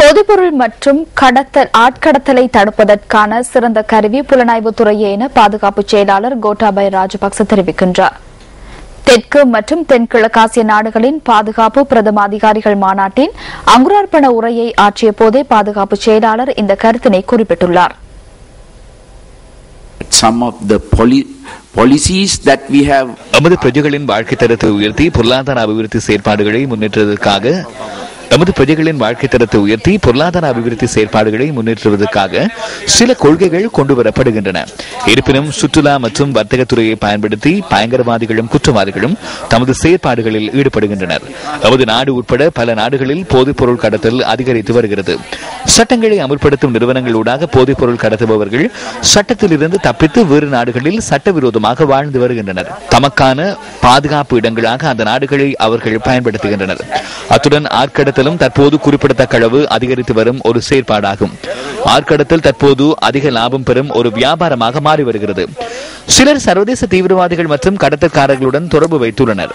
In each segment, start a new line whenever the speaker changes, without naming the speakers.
போதைப்பொருள் மற்றும் ஆட்கடத்தலை தடுப்பதற்கான சிறந்த கருவி புலனாய்வுத்துறையே என பாதுகாப்பு செயலாளர் கோட்டாபய ராஜபக்ச தெரிவிக்கின்றார். தெற்கு மற்றும் தென்கிழக்காசிய நாடுகளின் பாதுகாப்பு பிரதம அதிகாரிகள் மாநாட்டின் அங்குரார்ப்பண உரையை ஆற்றிய போதே பாதுகாப்பு செயலாளர் இந்த கருத்தினை குறிப்பிட்டுள்ளார்.
எமது பிரஜைகளின் வாழ்க்கை தரத்தை உயர்த்தி பொருளாதார அபிவிருத்தி செயற்பாடுகளை முன்னேற்றுவதற்காக சில கொள்கைகள் கொண்டுவரப்படுகின்றன. இருப்பினும் சுற்றுலா மற்றும் வர்த்தகத்துறையை பயன்படுத்தி பயங்கரவாதிகளும் குற்றவாளிகளும் தமது செயற்பாடுகளில் ஈடுபடுகின்றனர். நமது நாடு உட்பட பல நாடுகளில் போதைப்பொருள் கடத்தல் அதிகரித்து வருகிறது. சட்டங்களை அமுல்படுத்தும் நிறுவனங்களூடாக போதைப்பொருள் கடத்துபவர்கள் சட்டத்தில் இருந்து தப்பித்து வேறு நாடுகளில் சட்டவிரோதமாக வாழ்ந்து வருகின்றனர். தமக்கான பாதுகாப்பு இடங்களாக அந்த நாடுகளை அவர்கள் பயன்படுத்துகின்றனர். அத்துடன் ஆட்கடத்தலும் தற்போது குறிப்பிடத்தக்க அளவு அதிகரித்து வரும் ஒரு செயற்பாடாகும். ஆட்கடத்தல் தற்போது அதிக லாபம் பெறும் ஒரு வியாபாரமாக மாறி வருகிறது. சிலர் சர்வதேச தீவிரவாதிகள் மற்றும் கடத்தல்காரர்களுடன் தொடர்பு வைத்துள்ளனர்.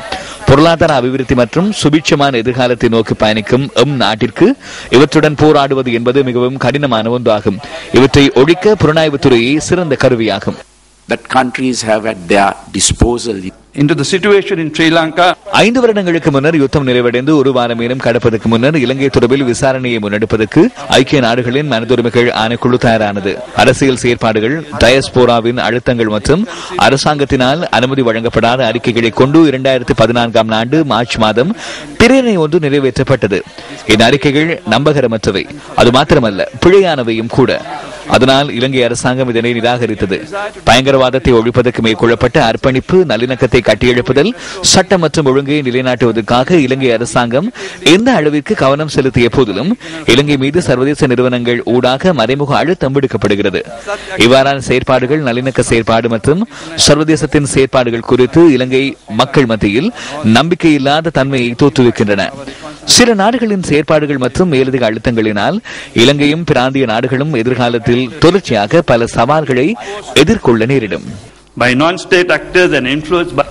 பொருளாதார அபிவிருத்தி மற்றும் சுபிட்சமான எதிர்காலத்தை நோக்கி பயணிக்கும் நாட்டிற்கு இவற்றுடன் போராடுவது என்பது மிகவும் கடினமான ஒன்றாகும். இவற்றை ஒழிக்க புலனாய்வுத்துறையே சிறந்த கருவியாகும்.
That countries have at their disposal.
Into the situation in Sri Lanka.
5 வருடங்களுக்கு முன்னர் யுத்தம் நிறைவடைந்து ஒரு வாரமேனும் கடப்பதற்கு முன்னர் இலங்கை தொடர்பில் விசாரணையை முன்னெடுப்பதற்கு ஐக்கிய நாடுகளின் மனிதுரிமைகள் ஆணைக்குழு தயாரானது. அரசியல் செயற்பாடுகள், டயஸ்போராவின் அழுத்தங்கள் மற்றும் அரசாங்கத்தினால் அனுமதி வழங்கப்படாத அறிக்கைகளை கொண்டு 2014 ஆண்டு மார்ச் மாதம் பிரேரணை ஒன்று நிறைவேற்றப்பட்டது. இந்த அறிக்கைகள் நம்பகரமற்றவை, அது மாத்திரமல்ல பிழையானவையும் கூட. அதனால் இலங்கை அரசாங்கம் இதனை நிராகரித்தது. பயங்கரவாதத்தை ஒழிப்பதற்கு மேற்கொள்ளப்பட்ட அர்ப்பணிப்பு, நல்லிணக்கத்தை கட்டியெழுப்புதல், சட்டம் மற்றும் ஒழுங்கை நிலைநாட்டுவதற்காக இலங்கை அரசாங்கம் எந்த அளவிற்கு கவனம் செலுத்திய போதிலும் இலங்கை மீது சர்வதேச நிறுவனங்கள் ஊடாக மறைமுக அழுத்தம் விடுக்கப்படுகிறது. இவ்வாறான செயற்பாடுகள், நல்லிணக்க செயற்பாடு மற்றும் சர்வதேசத்தின் செயற்பாடுகள் குறித்து இலங்கை மக்கள் மத்தியில் நம்பிக்கையில்லாத தன்மையை தோற்றுவிக்கின்றன. சில நாடுகளின் செயற்பாடுகள் மற்றும் மேலதிக அழுத்தங்களினால் இலங்கையும் பிராந்திய நாடுகளும் எதிர்காலத்தில் தொடர்ச்சியாக பல சவால்களை எதிர்கொள்ள நேரிடும்.
By non-state actors and influenced by